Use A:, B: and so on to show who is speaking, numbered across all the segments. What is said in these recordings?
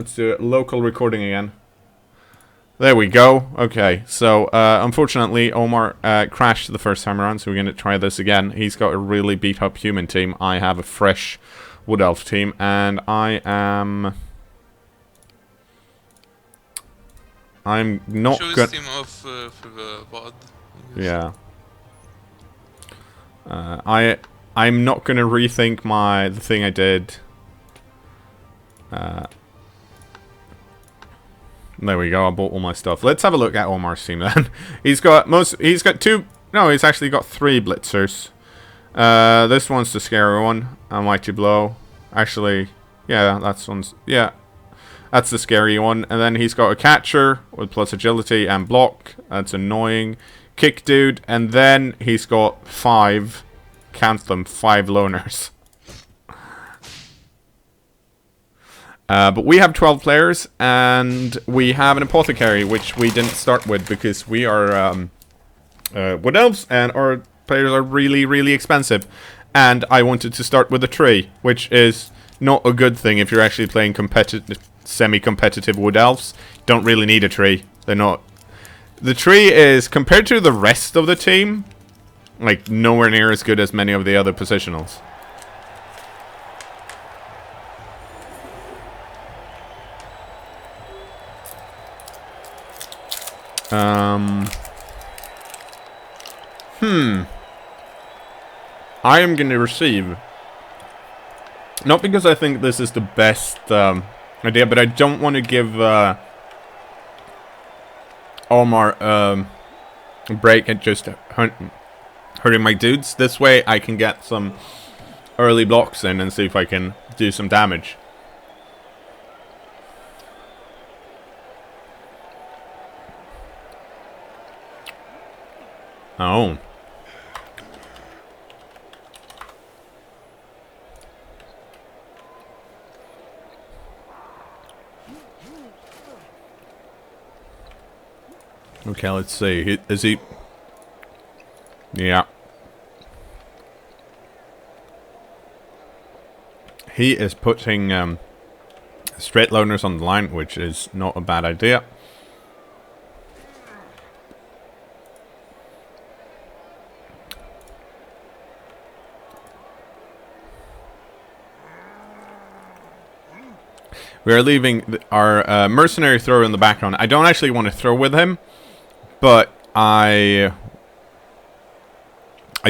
A: Let's do it. Local recording again. There we go. Okay, so unfortunately Omar crashed the first time around, so we're going to try this again. He's got a really beat up human team. I have a fresh wood elf team, and I'm not good.
B: Team off for the VOD.
A: Yeah. I'm not gonna rethink the thing I did. There we go. I bought all my stuff. Let's have a look at Omar's team then. He's got two. No, he's actually got 3 blitzers. This one's the scary one. A mighty blow. Actually, yeah, that's the scary one. And then he's got a catcher with plus agility and block. That's annoying. Kick dude, and then he's got 5. Count them, 5 loners. But we have 12 players, and we have an apothecary, which we didn't start with because we are wood elves, and our players are really, really expensive. And I wanted to start with a tree, which is not a good thing if you're actually playing semi-competitive wood elves. Don't really need a tree. They're not. The tree is, compared to the rest of the team, like nowhere near as good as many of the other positionals. I am gonna receive. Not because I think this is the best idea, but I don't want to give Omar a break at just hurting my dudes. This way I can get some early blocks in and see if I can do some damage. Oh. Okay, let's see. Is he... Yeah. He is putting straight loners on the line, which is not a bad idea. We are leaving our mercenary thrower in the background. I don't actually want to throw with him, but I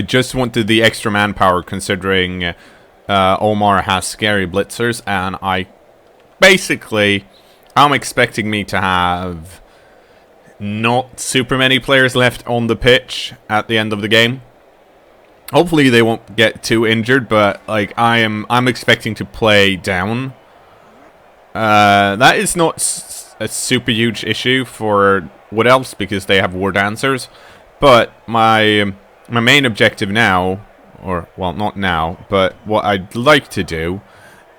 A: just wanted the extra manpower considering Omar has scary blitzers, and I'm expecting me to have not super many players left on the pitch at the end of the game. Hopefully they won't get too injured, but like I'm expecting to play down. That is not a super huge issue for wood elves because they have war dancers, but my main objective now, or well, not now, but what I'd like to do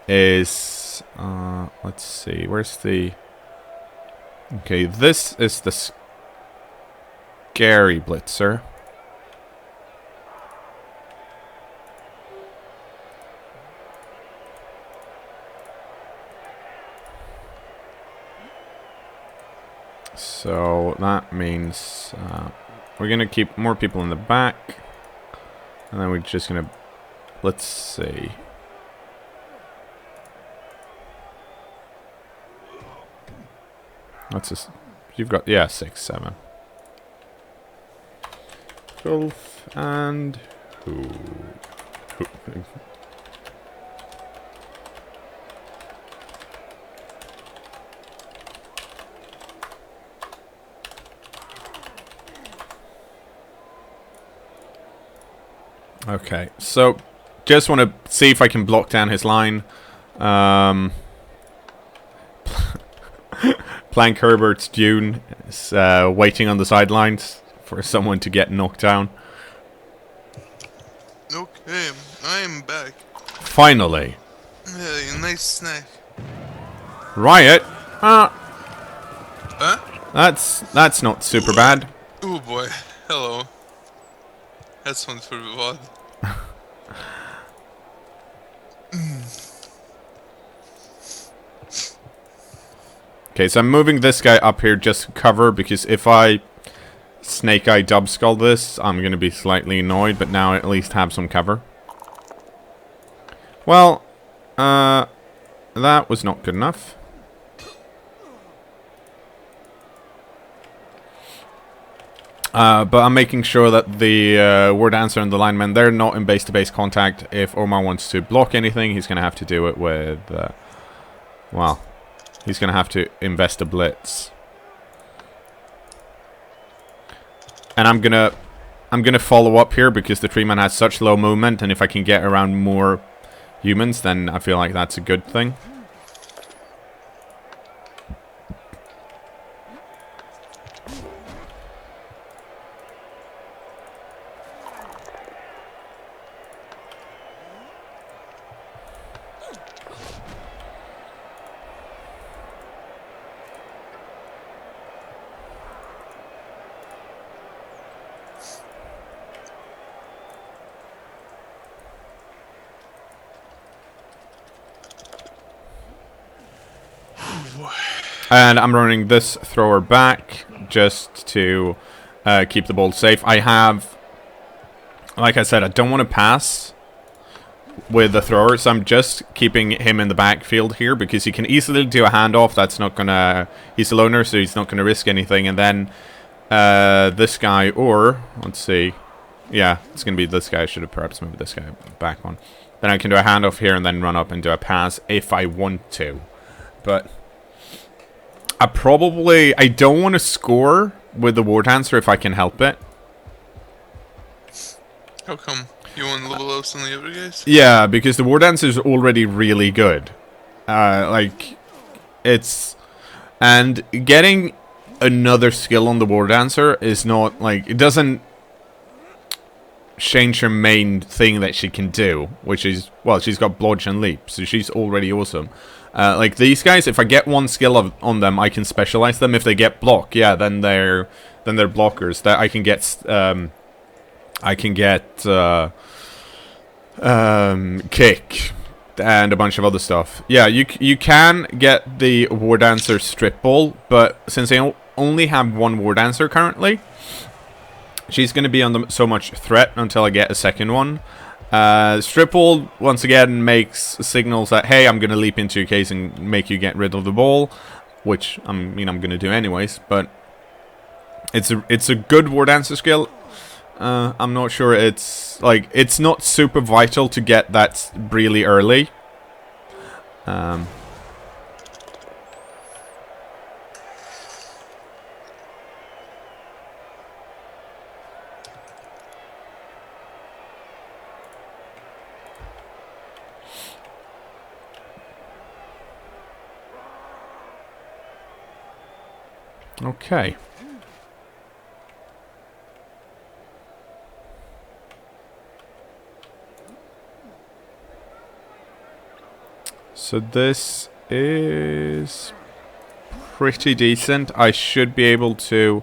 A: is let's see, where's the... Okay, this is the scary blitzer. So that means we're gonna keep more people in the back, and then we're just gonna, let's see. That's just, you've got, yeah, 6, 7. Golf and who? Okay, so just want to see if I can block down his line. Plank Herbert's Dune is waiting on the sidelines for someone to get knocked down.
B: Okay, I am back.
A: Finally.
B: Hey, nice snack.
A: Riot?
B: Huh?
A: That's not super bad.
B: Oh boy, hello. That's one for the VOD.
A: Okay, so I'm moving this guy up here just to cover, because if I Snake Eye Dub Skull this, I'm going to be slightly annoyed, but now I at least have some cover. Well, that was not good enough. But I'm making sure that the War Dancer and the linemen, they're not in base-to-base contact. If Omar wants to block anything, he's going to have to do it with, well, he's going to have to invest a blitz. And I'm gonna follow up here because the tree man has such low movement, and if I can get around more humans, then I feel like that's a good thing. And I'm running this thrower back just to keep the ball safe. I have, like I said, I don't want to pass with the thrower, so I'm just keeping him in the backfield here because he can easily do a handoff. That's not gonna. He's a loner, so he's not gonna risk anything. And then this guy, or let's see, yeah, it's gonna be this guy. I should have perhaps moved this guy back one. Then I can do a handoff here and then run up and do a pass if I want to, but. I don't want to score with the War Dancer if I can help it.
B: How come? You want level ups than the other guys?
A: Yeah, because the War Dancer is already really good. Like, it's... And getting another skill on the War Dancer is not, like... It doesn't change her main thing that she can do, which is... Well, she's got Blodge and Leap, so she's already awesome. Like these guys, if I get one skill on them, I can specialize them. If they get block, yeah, then they're blockers. That I can get kick and a bunch of other stuff. Yeah, you can get the War Dancer strip ball, but since I only have one War Dancer currently, she's going to be under so much threat until I get a second one. Strip ball once again makes signals that hey, I'm gonna leap into your case and make you get rid of the ball, which I'm gonna do anyways. But it's a good War Dancer skill. I'm not sure it's not super vital to get that really early. Okay. So this is pretty decent. I should be able to...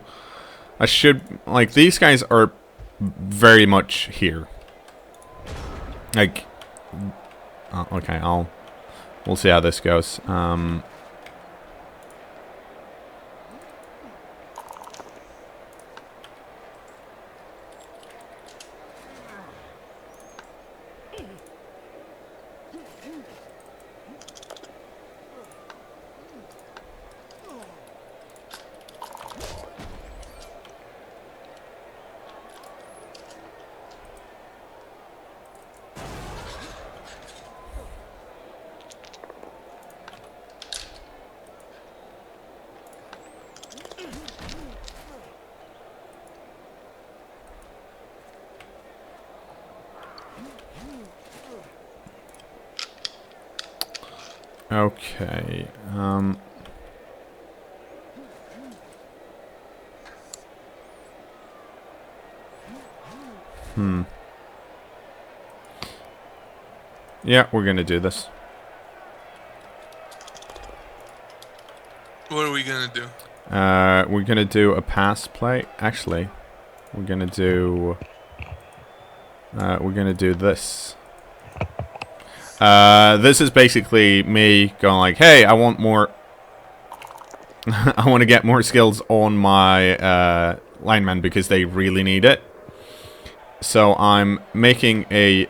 A: like, these guys are very much here. Like... okay, we'll see how this goes. Okay, yeah, we're gonna do this.
B: What are we gonna do?
A: We're gonna do a pass play. Actually, we're gonna do this. This is basically me going like, hey, I want more I want to get more skills on my linemen because they really need it. So I'm making a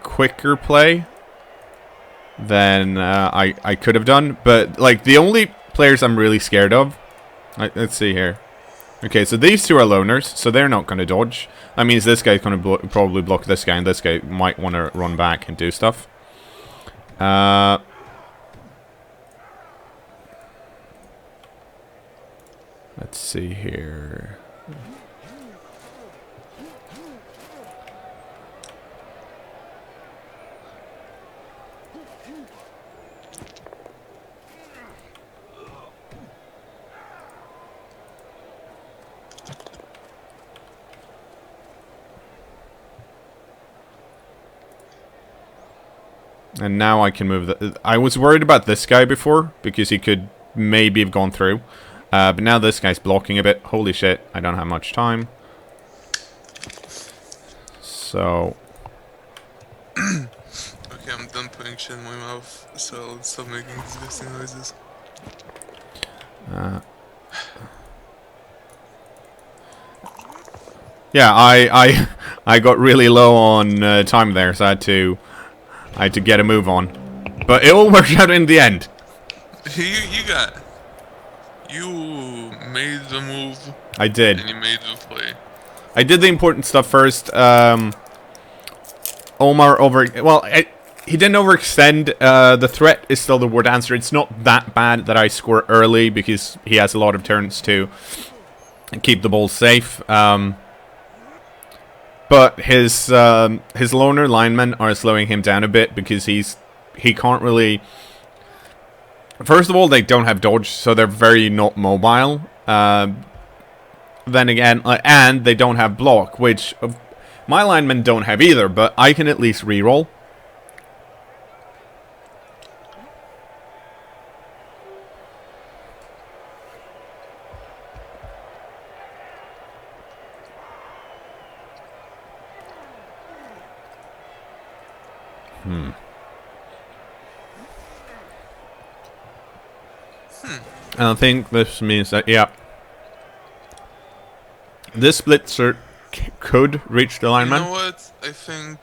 A: quicker play than I could have done. But like the only players I'm really scared of. Let's see here. Okay, so these two are loners, so they're not going to dodge. That means this guy's going to probably block this guy, and this guy might want to run back and do stuff. Let's see here. And now I can move the... I was worried about this guy before, because he could maybe have gone through. But now this guy's blocking a bit. Holy shit, I don't have much time. So...
B: Okay, I'm done putting shit in my mouth, so I'll stop making disgusting noises.
A: Yeah, I got really low on time there, so I had to get a move on. But it all worked out in the end.
B: You made the move.
A: I did.
B: And you made the play.
A: I did the important stuff first. Omar he didn't overextend. The threat is still the word answer. It's not that bad that I score early because he has a lot of turns to keep the ball safe. But his loner linemen are slowing him down a bit because he can't really... First of all, they don't have dodge, so they're very not mobile. Then again, and they don't have block, which my linemen don't have either, but I can at least reroll. And I think this means that, yeah, this blitzer could reach the lineman.
B: You know what? I think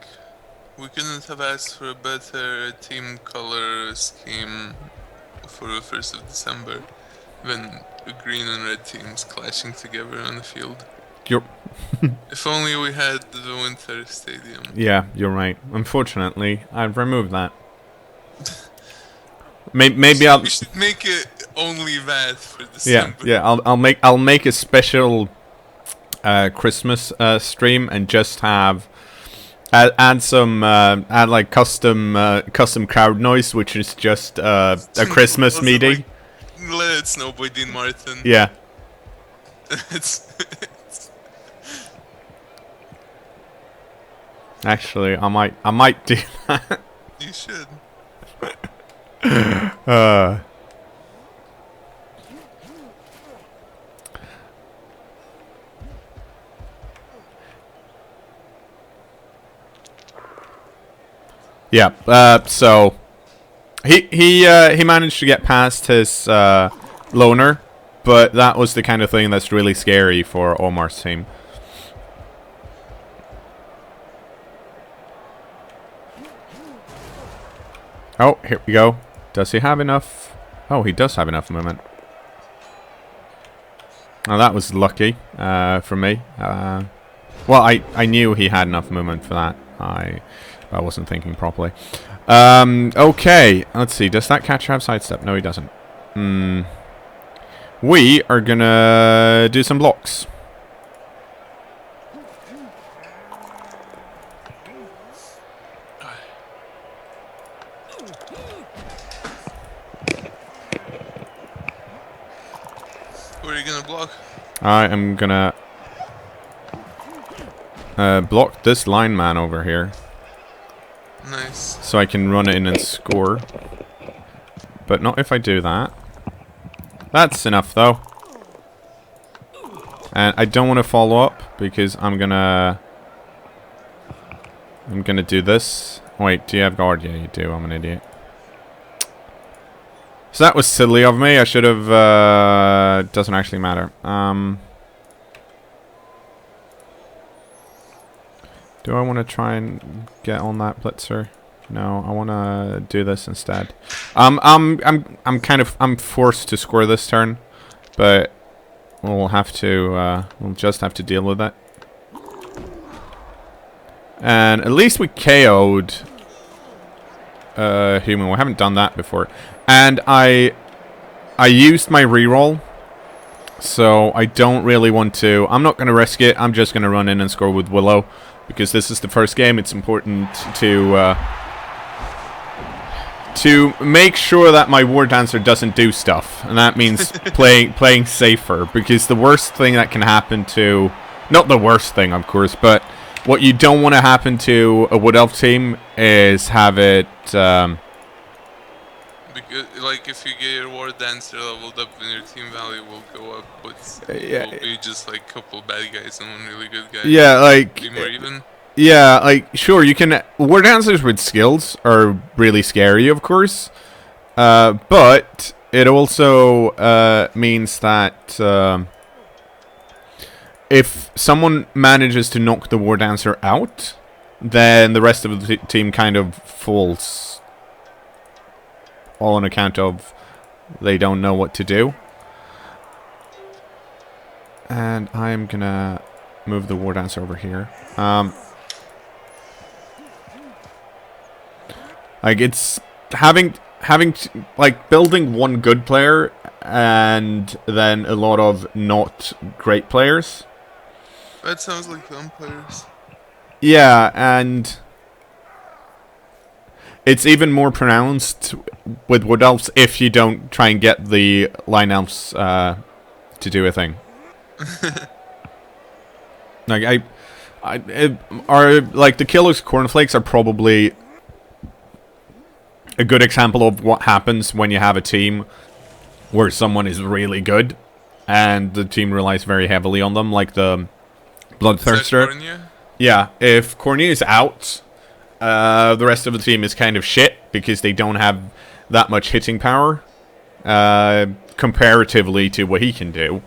B: we couldn't have asked for a better team color scheme for the 1st of December than green and red teams clashing together on the field. If only we had the winter stadium.
A: Yeah, you're right. Unfortunately, I've removed that. Maybe
B: we should make it only that for December.
A: Yeah. I'll make a special Christmas stream and just have add like custom crowd noise, which is just a Christmas meeting.
B: Like, let it snow by Dean Martin.
A: Yeah. Actually, I might do that.
B: You should.
A: Yeah. So he managed to get past his loner, but that was the kind of thing that's really scary for Omar's team. Oh, here we go. Does he have enough? Oh, he does have enough movement. Oh, that was lucky for me. Well, I knew he had enough movement for that. I wasn't thinking properly. Okay, let's see. Does that catcher have sidestep? No, he doesn't. We are gonna do some blocks.
B: Who are you gonna block?
A: I am gonna block this lineman over here.
B: Nice.
A: So I can run it in and score. But not if I do that. That's enough though. And I don't want to follow up because I'm gonna do this. Wait, do you have guard? Yeah, you do. I'm an idiot. So that was silly of me. I should have... doesn't actually matter. Do I want to try and get on that blitzer? No, I want to do this instead. I'm forced to score this turn, but we'll have to, we'll just have to deal with it. And at least we KO'd human. We haven't done that before. And I used my reroll, so I don't really want to. I'm not going to risk it. I'm just going to run in and score with Willow, because this is the first game. It's important to make sure that my War Dancer doesn't do stuff, and that means playing safer. Because the worst thing that can happen to, not the worst thing, of course, but what you don't want to happen to a Wood Elf team is have it.
B: Because, like, if you get your War Dancer leveled up, then your team value will go up, but
A: Yeah.
B: it will be just like a couple bad guys and one really good guy.
A: Yeah, like.
B: Be more even.
A: Yeah, like, sure, you can... War Dancers with skills are really scary, of course. But it also means that if someone manages to knock the War Dancer out, then the rest of the team kind of falls. All on account of they don't know what to do. And I'm gonna move the War Dancer over here. Like, it's like building one good player and then a lot of not great players.
B: That sounds like vampires.
A: Yeah, and it's even more pronounced with Wood Elves if you don't try and get the lineelves to do a thing. Like the Killer's Cornflakes are probably a good example of what happens when you have a team where someone is really good and the team relies very heavily on them, like the Bloodthirster. Yeah, if Cornea is out, the rest of the team is kind of shit because they don't have that much hitting power comparatively to what he can do.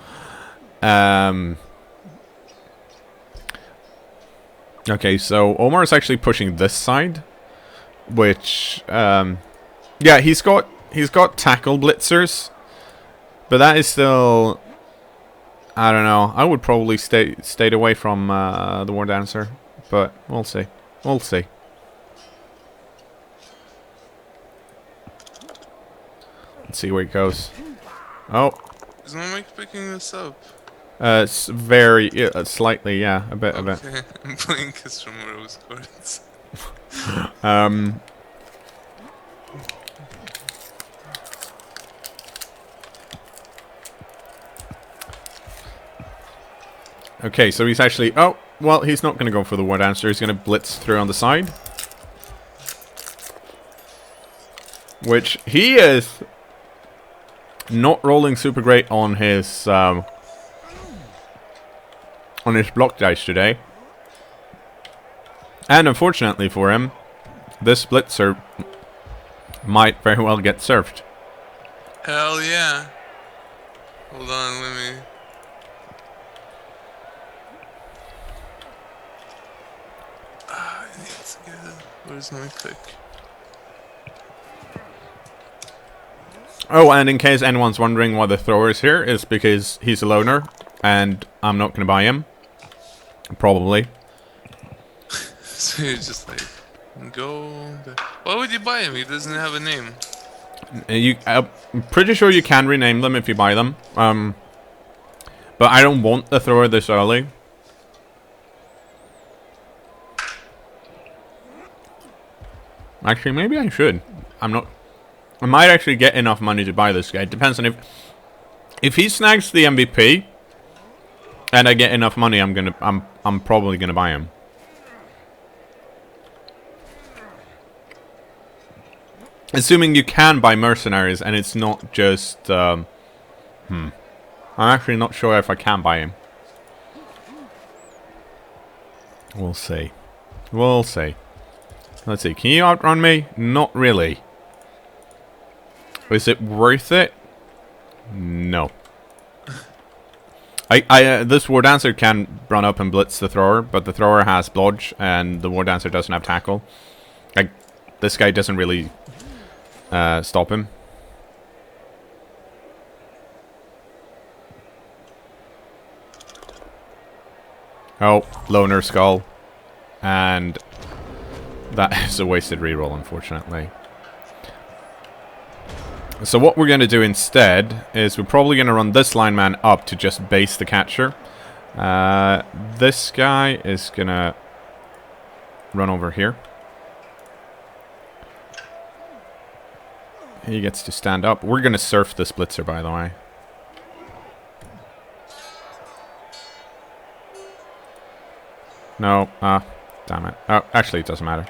A: Okay, so Omar is actually pushing this side, which yeah, he's got tackle blitzers, but that is still, I don't know. I would probably stayed away from the War Dancer, but we'll see. We'll see. Let's see where it goes. Oh,
B: is Mike picking this up?
A: It's very slightly, yeah, a bit.
B: Okay, I'm playing Kiss from Rose Quartz.
A: Okay, so he's actually... Oh, well, he's not going to go for the War Dancer. He's going to blitz through on the side. Which he is not rolling super great on his block dice today. And unfortunately for him, this blitzer might very well get served.
B: Hell yeah. Hold on, let me... I need to get it. Where's my pick?
A: Oh, and in case anyone's wondering why the thrower is here, it's because he's a loner, and I'm not going to buy him. Probably.
B: So you're just like, go... Why would you buy him? He doesn't have a name.
A: I'm pretty sure you can rename them if you buy them. But I don't want the thrower this early. Actually, maybe I should. I'm not... I might actually get enough money to buy this guy. It depends on if he snags the MVP and I get enough money, I'm probably gonna buy him. Assuming you can buy mercenaries and it's not just I'm actually not sure if I can buy him. We'll see. We'll see. Let's see. Can you outrun me? Not really. Is it worth it? No. This War Dancer can run up and blitz the thrower, but the thrower has blodge, and the War Dancer doesn't have tackle. Like, this guy doesn't really stop him. Oh, Loner Skull. And that is a wasted reroll, unfortunately. So what we're going to do instead is we're probably going to run this lineman up to just base the catcher. This guy is going to run over here. He gets to stand up. We're going to surf this blitzer, by the way. No, damn it. Oh, actually, it doesn't matter.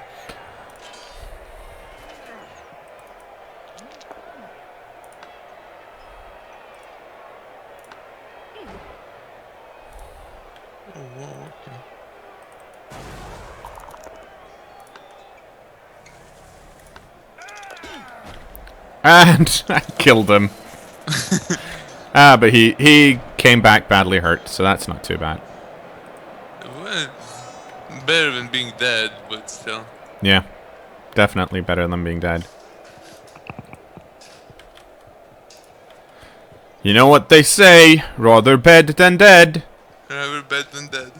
B: Oh, whoa, okay.
A: And I killed him. But he came back badly hurt, so that's not too bad.
B: Well, better than being dead, but still.
A: Yeah, definitely better than being dead. You know what they say, rather bed than dead.
B: Rather bad than dead.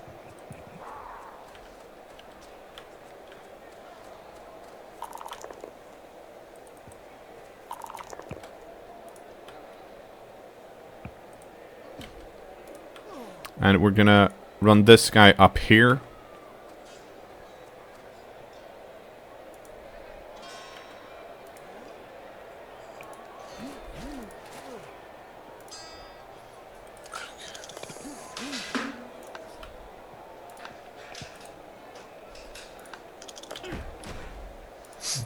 A: And we're gonna run this guy up here.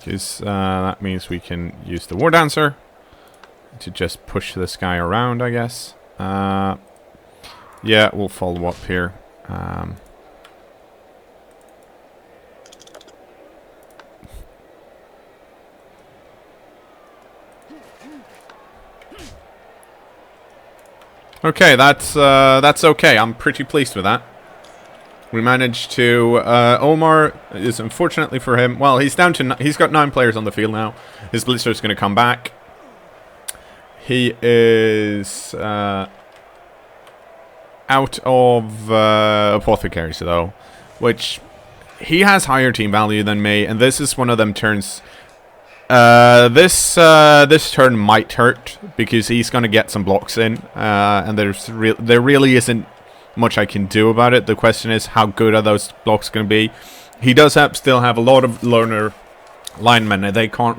A: Because that means we can use the War Dancer to just push this guy around, I guess. Yeah, we'll follow up here. Okay, that's okay. I'm pretty pleased with that. We managed to. Omar is unfortunately for him. Well, he's down to. He's got 9 players on the field now. His blitzer is going to come back. He is out of apothecaries though, which he has higher team value than me, and this is one of them turns. This turn might hurt because he's going to get some blocks in, and there really isn't much I can do about it. The question is, how good are those blocks going to be? He does still have a lot of loner linemen, and they can't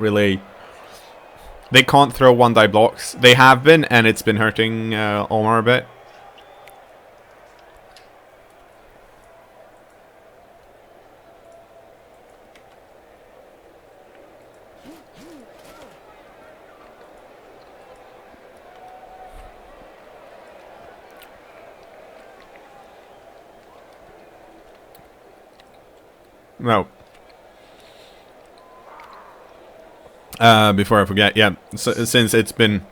A: throw one-die blocks. They have been, and it's been hurting Omar a bit. No. Before I forget, yeah, since it's been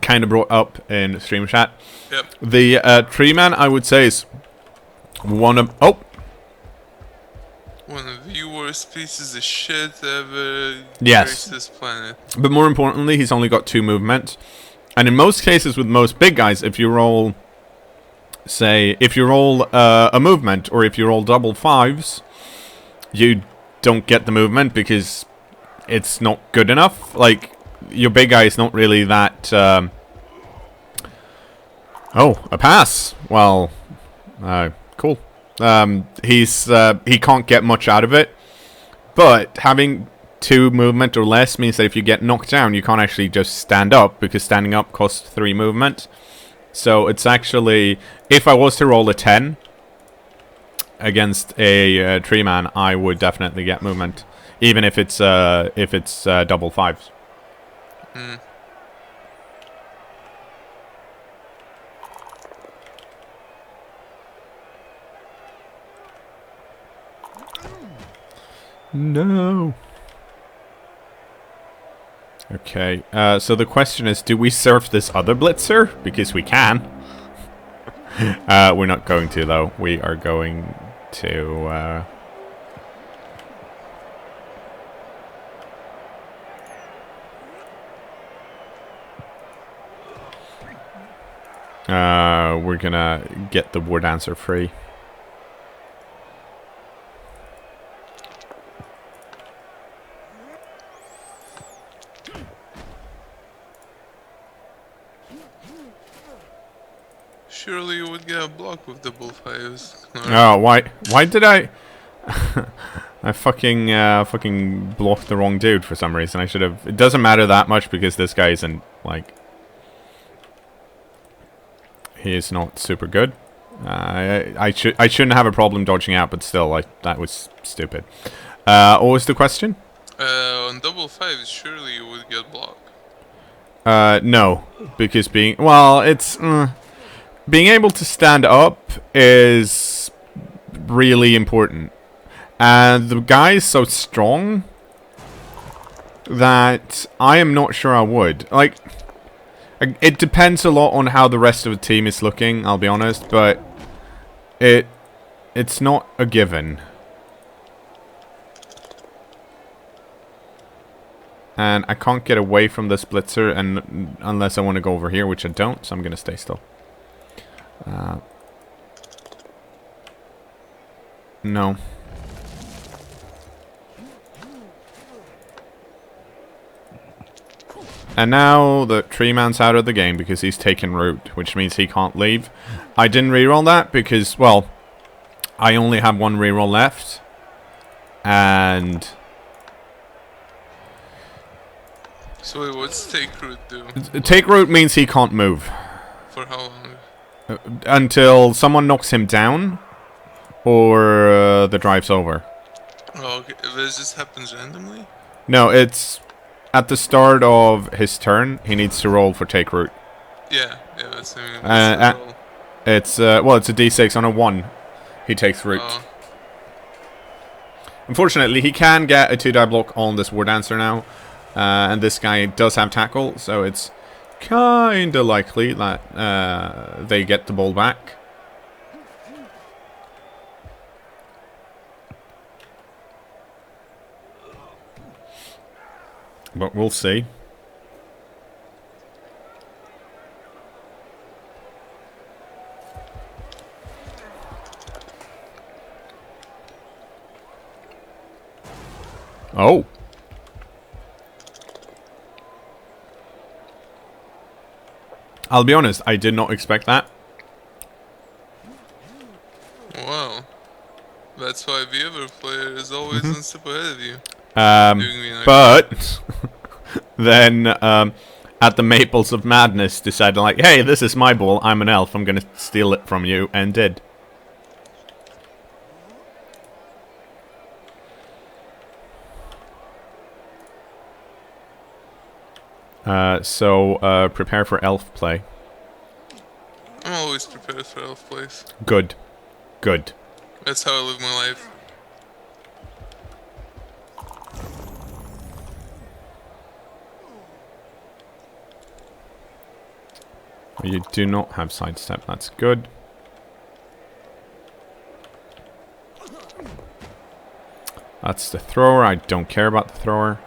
A: kind of brought up in stream chat,
B: Yep.
A: the tree man, I would say, is one of the
B: worst pieces of shit ever
A: Yes.
B: graced this planet.
A: But more importantly, he's only got 2 movement. And in most cases with most big guys, if you roll, say, a movement, or if you roll double 5s, you don't get the movement because it's not good enough. Like, your big guy is not really that... Oh, a pass. Well, cool. He can't get much out of it. But having 2 movement or less means that if you get knocked down, you can't actually just stand up, because standing up costs 3 movement. So it's actually... If I was to roll a 10... against a tree man, I would definitely get movement, even if it's double 5s. No. Okay, so the question is, do we surf this other blitzer? Because we can. We're not going to, though. We are going to... we're gonna get the war dancer free.
B: Surely you would get a block with double fives.
A: Oh, why did I... I fucking blocked the wrong dude for some reason. I should have... It doesn't matter that much because this guy isn't, like... He is not super good. I shouldn't have a problem dodging out, but still, like, that was stupid. What was the question?
B: On double fives, surely you would get block.
A: No, because being... Well, it's... being able to stand up is really important. And the guy is so strong that I am not sure I would. Like... It depends a lot on how the rest of the team is looking, I'll be honest, but it's not a given. And I can't get away from this blitzer and unless I want to go over here, which I don't, so I'm going to stay still. No. And now the tree man's out of the game because he's taken root, which means he can't leave. I didn't reroll that because, well, I only have one reroll left. And...
B: So wait, what's take root do?
A: Take root means he can't move.
B: For how long?
A: Until someone knocks him down or the drive's over.
B: Oh, okay. This just happens randomly?
A: No, it's... At the start of his turn, he needs to roll for take root.
B: Yeah, that's roll.
A: It's well, it's a d6 on a 1. He takes root.
B: Oh.
A: Unfortunately, he can get a 2-die block on this war dancer now, and this guy does have tackle, so it's kinda likely that they get the ball back. But we'll see. Oh. I'll be honest, I did not expect that.
B: Wow. That's why the other player is always one step ahead of you.
A: But then at the Maples of Madness decided like, hey, this is my ball, I'm an elf, I'm gonna steal it from you, and did. So prepare for elf play.
B: I'm always prepared for elf plays.
A: Good. Good.
B: That's how I live my life.
A: You do not have sidestep, that's good. That's the thrower, I don't care about the thrower.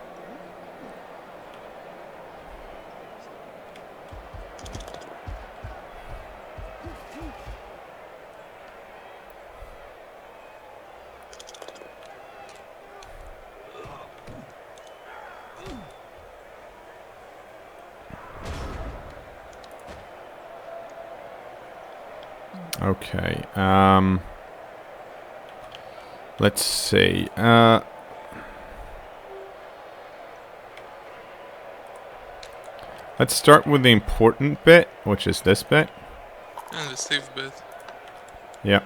A: Okay, let's see, let's start with the important bit, which is this bit.
B: And the safe bit.
A: Yep.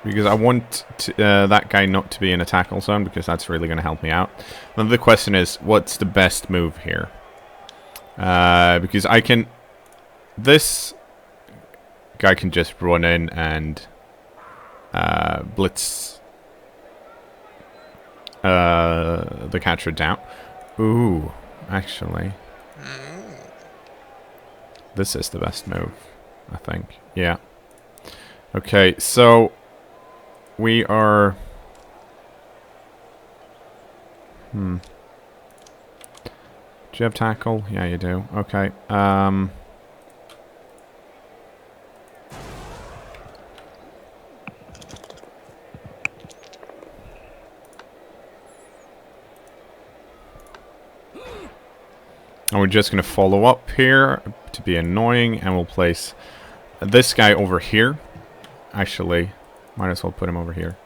A: Because I want that guy not to be in a tackle zone, because that's really going to help me out. Then the question is, what's the best move here? Because I can... This guy can just run in and blitz the catcher down. Ooh, actually.
B: Mm.
A: This is the best move, I think. Yeah. Okay, so we are... Do you have tackle? Yeah, you do. Okay. And we're just going to follow up here to be annoying, and we'll place this guy over here. Actually, might as well put him over here.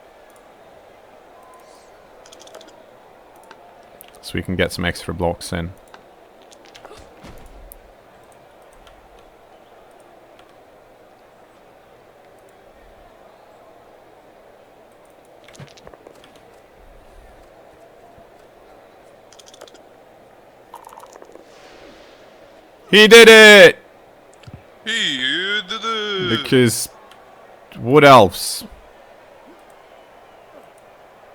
A: So we can get some extra blocks in. He did it!
B: He did it!
A: Because wood elves.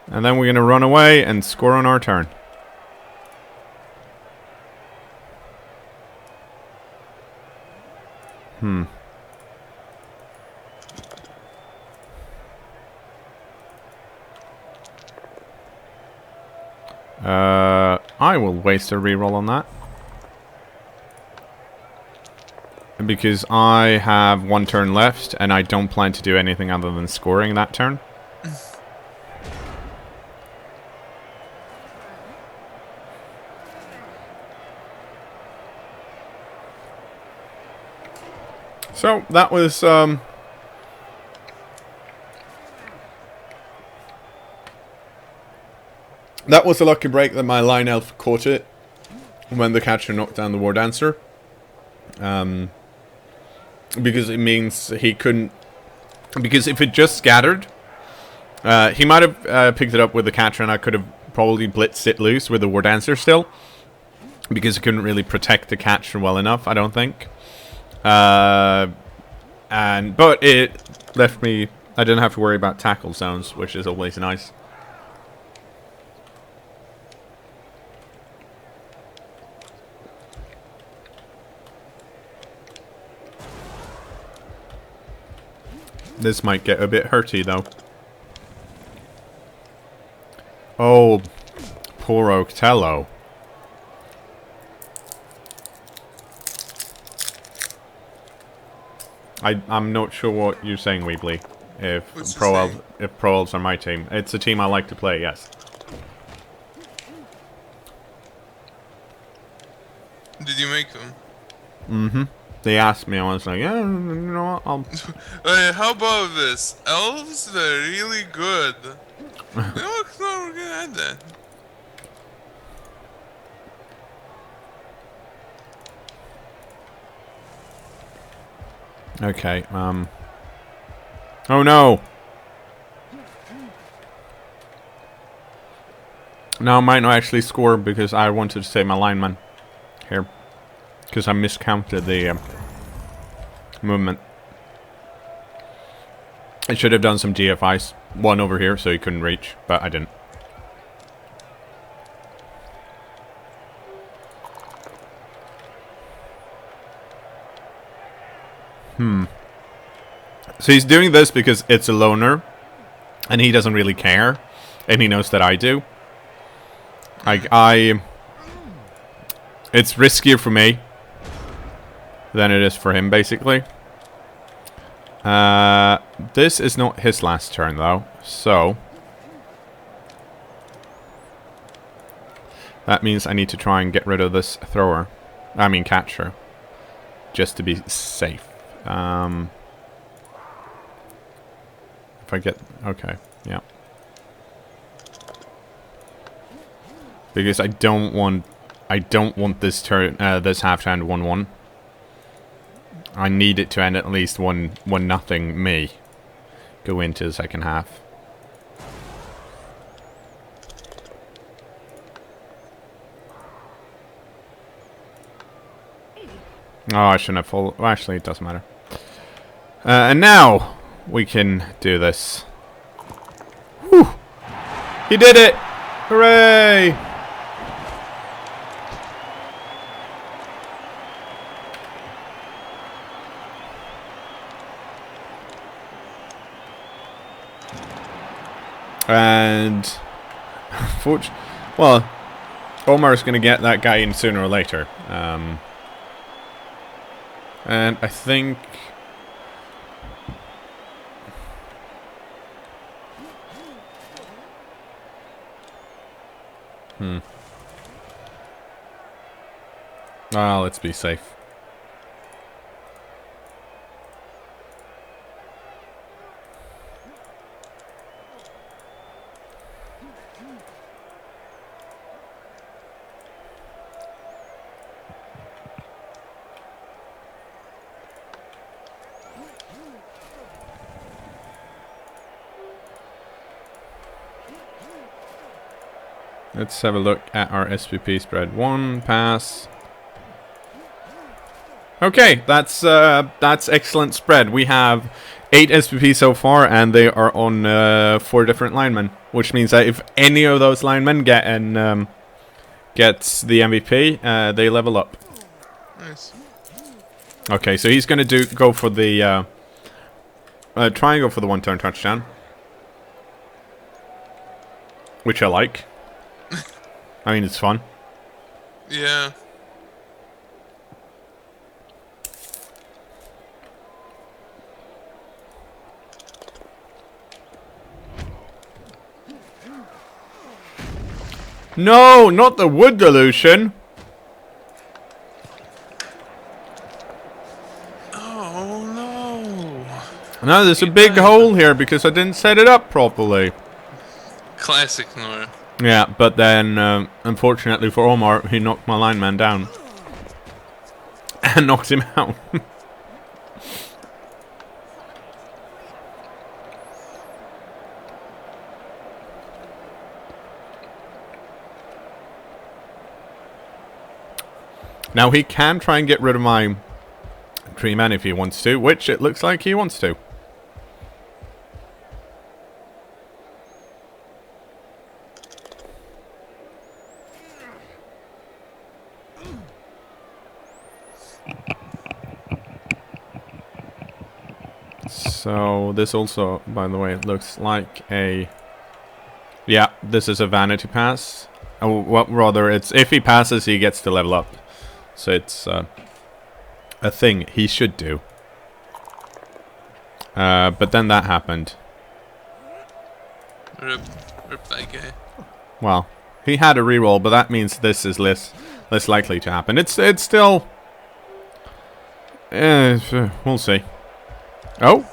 A: And then we're going to run away and score on our turn. I will waste a reroll on that. Because I have one turn left, and I don't plan to do anything other than scoring that turn. So, that was, that was a lucky break that my line elf caught it when the catcher knocked down the war dancer. Because it means he couldn't... Because if it just scattered, he might have picked it up with the catcher, and I could have probably blitzed it loose with the war dancer still. Because he couldn't really protect the catcher well enough, I don't think. But it left me... I didn't have to worry about tackle zones, which is always nice. This might get a bit hurty, though. Oh, poor Octello. I'm not sure what you're saying, Weebly. If Pro Elves are my team. It's a team I like to play, yes.
B: Did you make them?
A: Mm-hmm. They asked me, I was like, yeah, you know what, I'll...
B: How about this? Elves, they're really good. You know what, we're gonna add that.
A: Okay, oh no! No, I might not actually score because I wanted to save my lineman here. Because I miscounted the movement. I should have done some DFIs. One over here so he couldn't reach, but I didn't. So he's doing this because it's a loner, and he doesn't really care, and he knows that I do. Like, it's riskier for me than it is for him, basically. This is not his last turn, though, so... That means I need to try and get rid of this thrower. I mean, catcher. Just to be safe. If I get... Okay, yeah. Because I don't want this turn, this half to end 1-1. I need it to end at least 1-0 me. Go into the second half. Oh, I shouldn't have followed. Well, actually, it doesn't matter. And now we can do this. Whew! He did it! Hooray! And well, Omar's going to get that guy in sooner or later. And I think... let's be safe. Let's have a look at our SPP spread. 1 pass. Okay, that's excellent spread. We have 8 SPP so far, and they are on 4 different linemen, which means that if any of those linemen gets the MVP, they level up.
B: Nice.
A: Okay, so he's gonna go for the try and go for the 1-turn touchdown, which I like. I mean, it's fun.
B: Yeah.
A: No, not the wood dilution.
B: Oh no.
A: No, there's a big hole here because I didn't set it up properly.
B: Classic cKnoor.
A: Yeah, but then, unfortunately for Omar, he knocked my lineman down. And knocked him out. Now he can try and get rid of my tree man if he wants to, which it looks like he wants to. So this also, by the way, it looks like a... Yeah, this is a vanity pass. Oh, well, rather, it's if he passes, he gets to level up. So it's a thing he should do. But then that happened.
B: Rip that guy.
A: Well, he had a reroll, but that means this is less likely to happen. It's still... we'll see. Oh?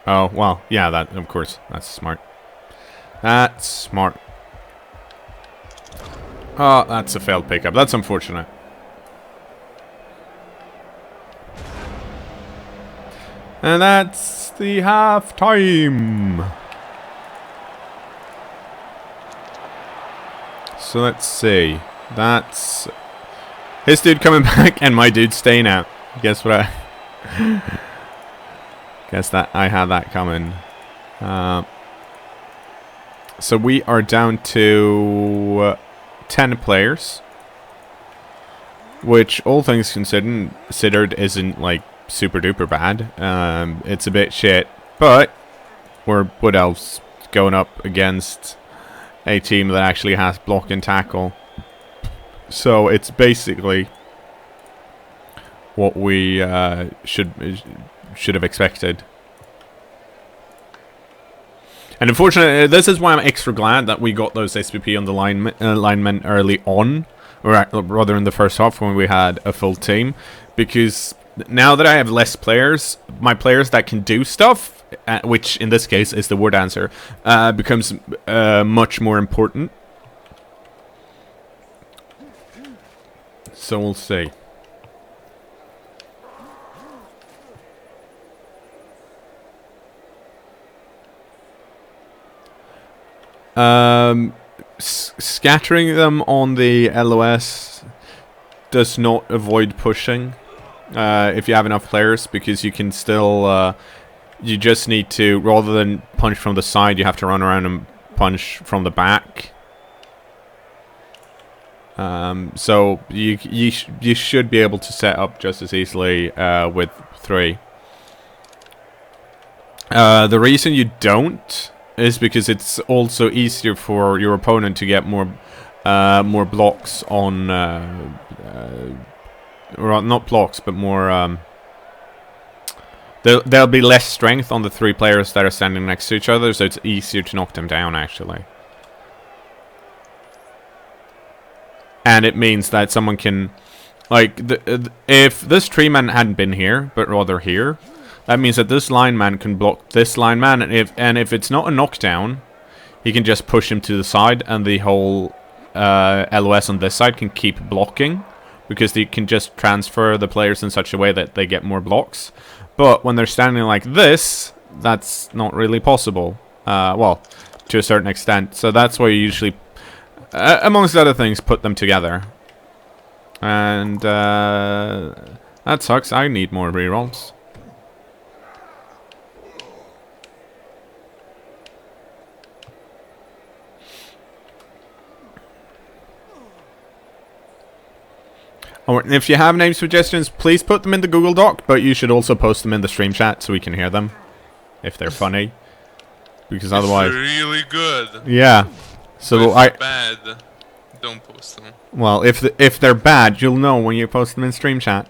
A: Oh, well, yeah, that, of course, that's smart. That's smart. Oh, that's a failed pickup. That's unfortunate. And that's the halftime. So let's see. That's his dude coming back and my dude staying out. Guess what guess that I had that coming. So we are down to 10 players, which all things considered isn't like super duper bad. It's a bit shit, but we're Wood Elves going up against a team that actually has block and tackle. So it's basically what we should have expected. And unfortunately, this is why I'm extra glad that we got those SPP on the linemen early on, or rather in the first half when we had a full team, because now that I have less players, my players that can do stuff, which in this case is the word answer, becomes much more important. So we'll see. Scattering them on the LOS does not avoid pushing if you have enough players, because you can still you just need to, rather than punch from the side, you have to run around and punch from the back. So you should be able to set up just as easily with 3. The reason you don't is because it's also easier for your opponent to get more blocks on, or not blocks, but more. There'll be less strength on the 3 players that are standing next to each other, so it's easier to knock them down, actually. And it means that someone can, like, if this tree man hadn't been here, but rather here, that means that this lineman can block this lineman, and if it's not a knockdown, he can just push him to the side, and the whole LOS on this side can keep blocking, because they can just transfer the players in such a way that they get more blocks. But when they're standing like this, that's not really possible. Well, to a certain extent. So that's why you usually, amongst other things, put them together. And that sucks. I need more rerolls. And if you have name suggestions, please put them in the Google Doc, but you should also post them in the stream chat so we can hear them, if they're funny. Because otherwise...
B: If they're really good.
A: Yeah. So
B: if they're bad, don't post them.
A: Well, if they're bad, you'll know when you post them in stream chat.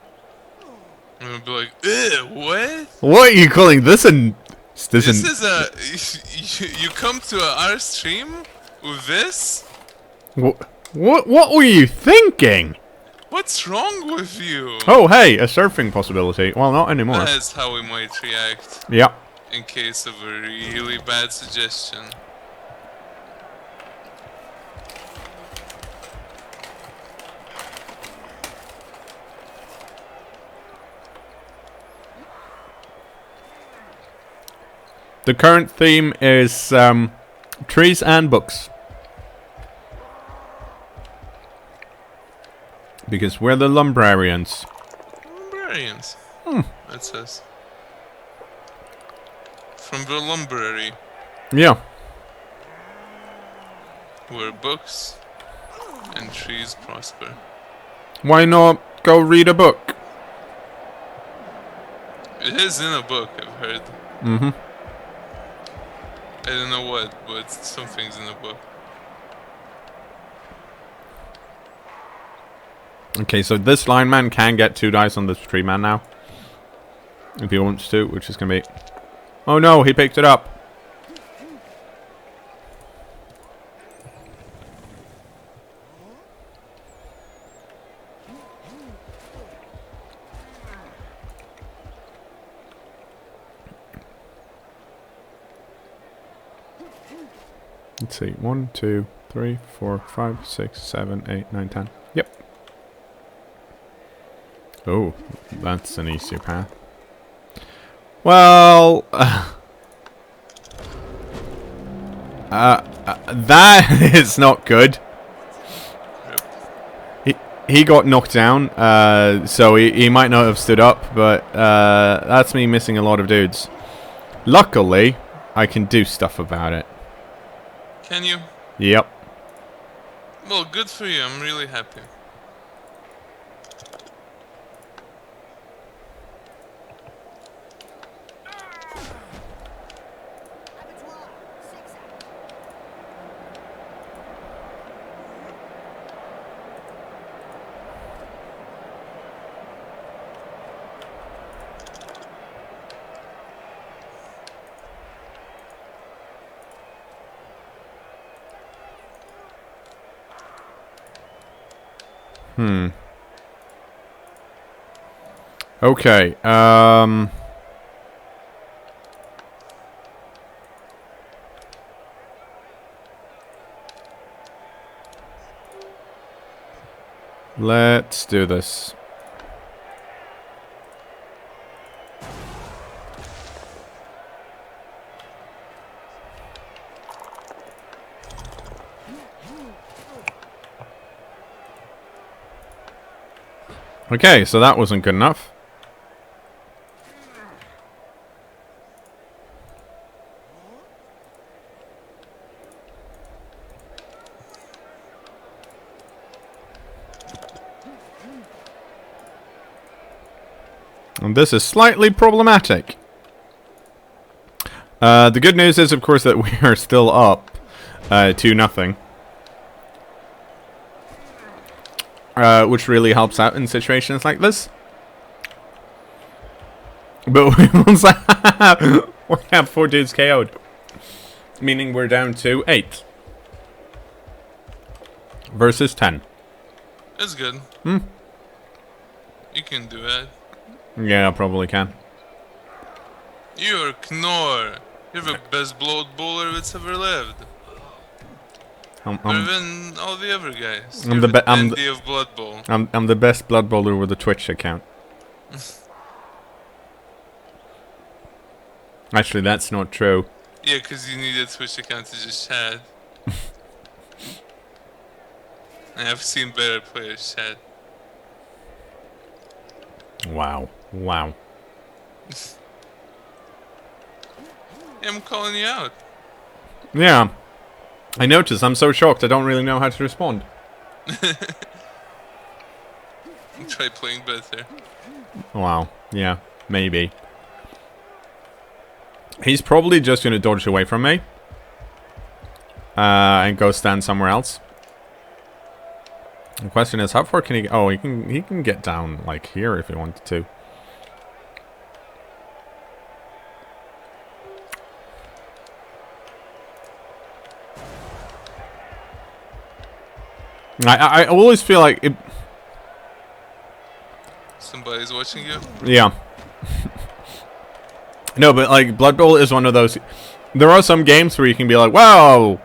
B: I'm gonna be like, ew, what?
A: What are you calling this an...
B: This is a... You come to our stream with this?
A: What were you thinking?
B: What's wrong with you?
A: Oh, hey, a surfing possibility. Well, not anymore.
B: That's how we might react.
A: Yeah.
B: In case of a really bad suggestion.
A: The current theme is trees and books. Because we're the Lumbrarians.
B: Lumbrarians. That says. From the Lumbrary.
A: Yeah.
B: Where books and trees prosper.
A: Why not go read a book?
B: It is in a book, I've heard.
A: Mm-hmm.
B: I don't know what, but something's in the book.
A: Okay, so this lineman can get 2 dice on this tree man now. If he wants to, which is going to be... Oh no, he picked it up. Let's see, 1, 2, 3, 4, 5, 6, 7, 8, 9, 10. Yep. Oh, that's an easier path. Well, that is not good. He got knocked down, so he might not have stood up, but that's me missing a lot of dudes. Luckily, I can do stuff about it.
B: Can you?
A: Yep.
B: Well, good for you. I'm really happy.
A: Okay, let's do this. Okay, so that wasn't good enough. And this is slightly problematic. The good news is, of course, that we are still up 2-0. Which really helps out in situations like this. But we have 4 dudes KO'd. Meaning we're down to 8. Versus 10.
B: That's good.
A: Hmm?
B: You can do that.
A: Yeah, I probably can.
B: You're cKnoor. You're the best blood bowler that's ever lived. Better than all the other guys.
A: I'm
B: You're
A: the
B: Dandy of Bloodbowl.
A: I'm the best blood bowler with a Twitch account. Actually, that's not true.
B: Yeah, because you need a Twitch account to just chat. I've seen better players chat.
A: Wow. Wow.
B: Yeah, I'm calling you out.
A: Yeah. I noticed. I'm so shocked. I don't really know how to respond.
B: Try playing better.
A: Wow. Yeah. Maybe. He's probably just going to dodge away from me. And go stand somewhere else. The question is, how far can he... Oh, he can get down, like, here if he wanted to. I always feel like...
B: Somebody's watching you?
A: Yeah. No, but, like, Blood Bowl is one of those... There are some games where you can be like, wow...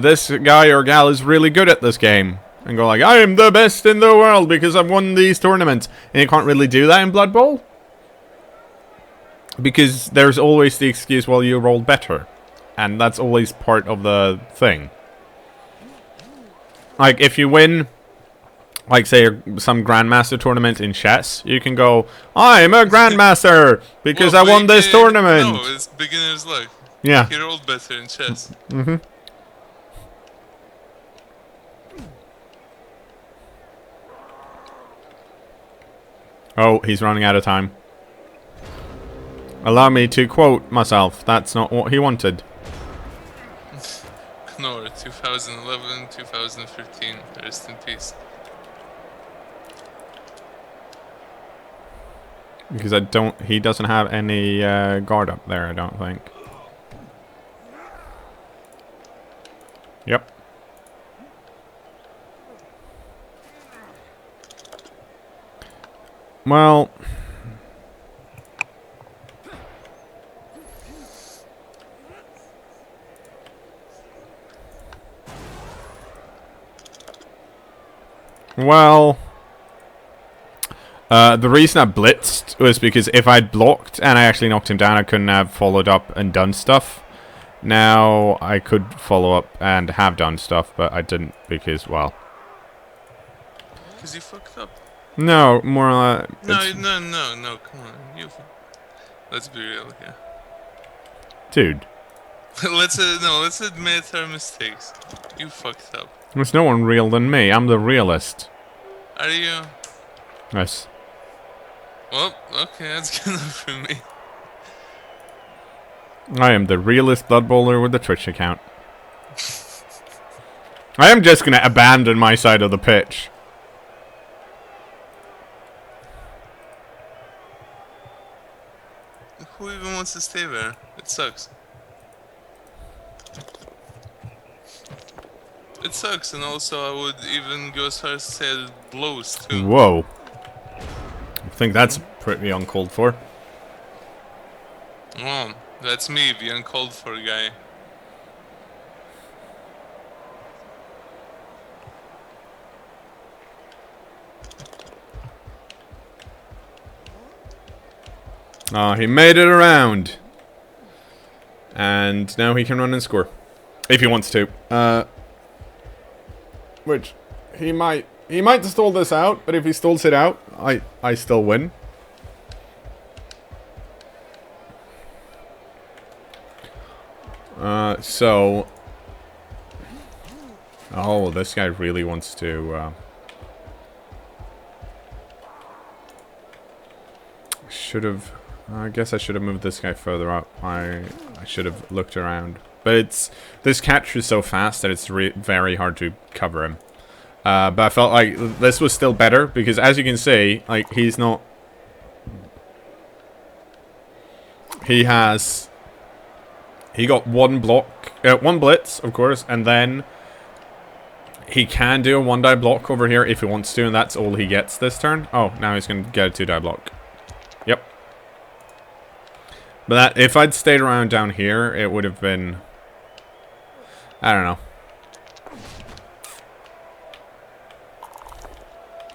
A: this guy or gal is really good at this game. And go like, I am the best in the world because I've won these tournaments. And you can't really do that in Blood Bowl. Because there's always the excuse, well, you rolled better. And that's always part of the thing. Like, if you win, like, say, some Grandmaster tournament in chess, you can go, I'm a Grandmaster because I won this tournament.
B: No, it's beginner's luck.
A: Yeah.
B: He rolled better in chess.
A: Mm-hmm. Oh, he's running out of time. Allow me to quote myself. That's not what he wanted.
B: cKnoor, 2011, 2013. Rest in peace.
A: Because he doesn't have any guard up there, I don't think. Yep. Well... the reason I blitzed was because if I'd blocked and I actually knocked him down, I couldn't have followed up and done stuff. Now, I could follow up and have done stuff, but I didn't because, well...
B: Because you fucked up.
A: No, more
B: no, come on. Let's be real here.
A: Dude.
B: let's admit our mistakes. You fucked up.
A: There's no one real than me. I'm the realist.
B: Are you?
A: Yes.
B: Well, okay, that's good enough for me.
A: I am the realest Blood Bowler with the Twitch account. I am just gonna abandon my side of the pitch.
B: Who even wants to stay there? It sucks. It sucks, and also I would even go as far as to say it blows too.
A: Whoa. I think that's pretty uncalled for.
B: Well, that's me, the uncalled for guy.
A: Oh, he made it around. And now he can run and score. If he wants to. Which, he might stall this out, but if he stalls it out, I still win. So... Oh, this guy really wants to... Should have I guess I should have moved this guy further up. I should have looked around. But this catcher is so fast that it's very hard to cover him. But I felt like this was still better because, as you can see, like he's not. He got one block, one blitz, of course, and then he can do a 1-die block over here if he wants to, and that's all he gets this turn. Oh, now he's going to get a 2-die block. Yep. But that, if I'd stayed around down here, it would have been... I don't know.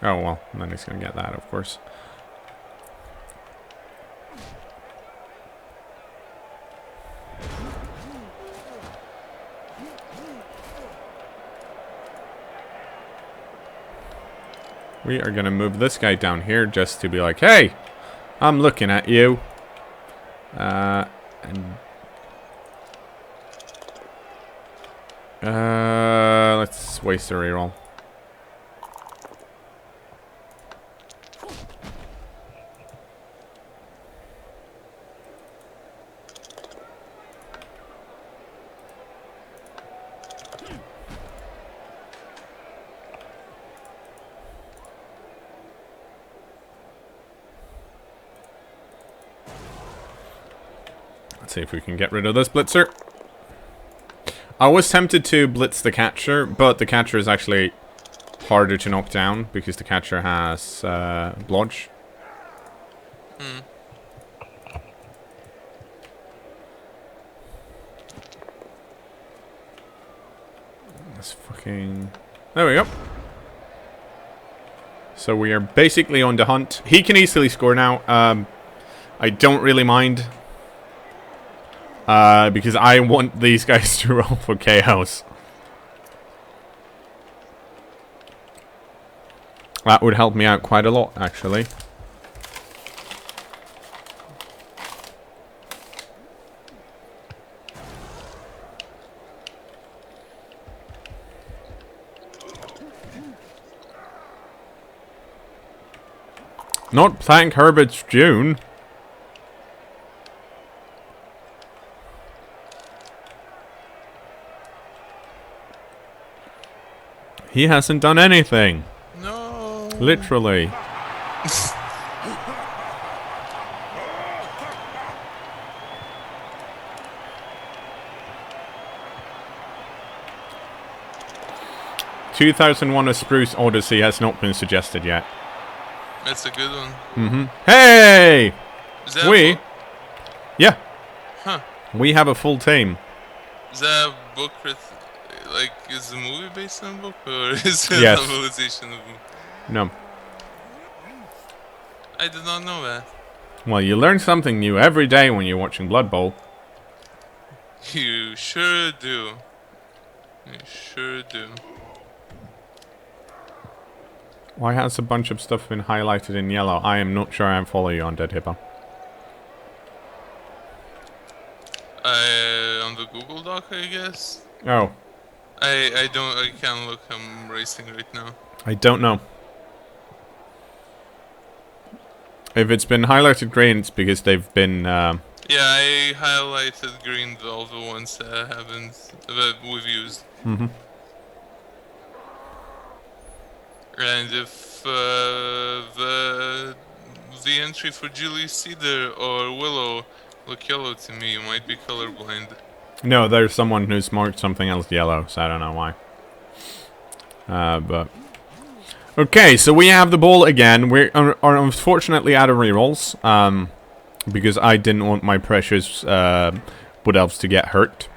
A: Oh, well, then he's going to get that, of course. We are going to move this guy down here just to be like, hey, I'm looking at you. Let's waste a reroll. Let's see if we can get rid of this blitzer. I was tempted to blitz the catcher, but the catcher is actually harder to knock down because the catcher has blodge. Let's fucking... There we go. So we are basically on the hunt. He can easily score now. I don't really mind. Because I want these guys to roll for chaos. That would help me out quite a lot, actually. Not thank Herbert's June. He hasn't done anything.
B: No.
A: Literally. "2001: A Spruce Odyssey" has not been suggested yet.
B: That's a good one.
A: Hey!
B: Is that
A: Yeah.
B: Huh.
A: We have a full team.
B: Is that a book with... Like, is the movie based on a book, or is it
A: Yes.
B: a novelization of a book?
A: No.
B: I did not know that.
A: Well, you learn something new every day when you're watching Bloodbowl.
B: You sure do. You sure do.
A: Why has a bunch of stuff been highlighted in yellow? I am not sure I follow you on Dead Hippo.
B: On the Google Doc, I guess.
A: Oh.
B: I can't look, I'm racing right now.
A: I don't know. If it's been highlighted green, it's because they've been...
B: Yeah, I highlighted green all the ones that that we've used.
A: Mm-hmm.
B: And if the entry for Julie Cedar or Willow look yellow to me, you might be colorblind.
A: No, there's someone who's marked something else yellow, so I don't know why. But... Okay, so we have the ball again. We are unfortunately out of rerolls. Because I didn't want my precious wood elves to get hurt.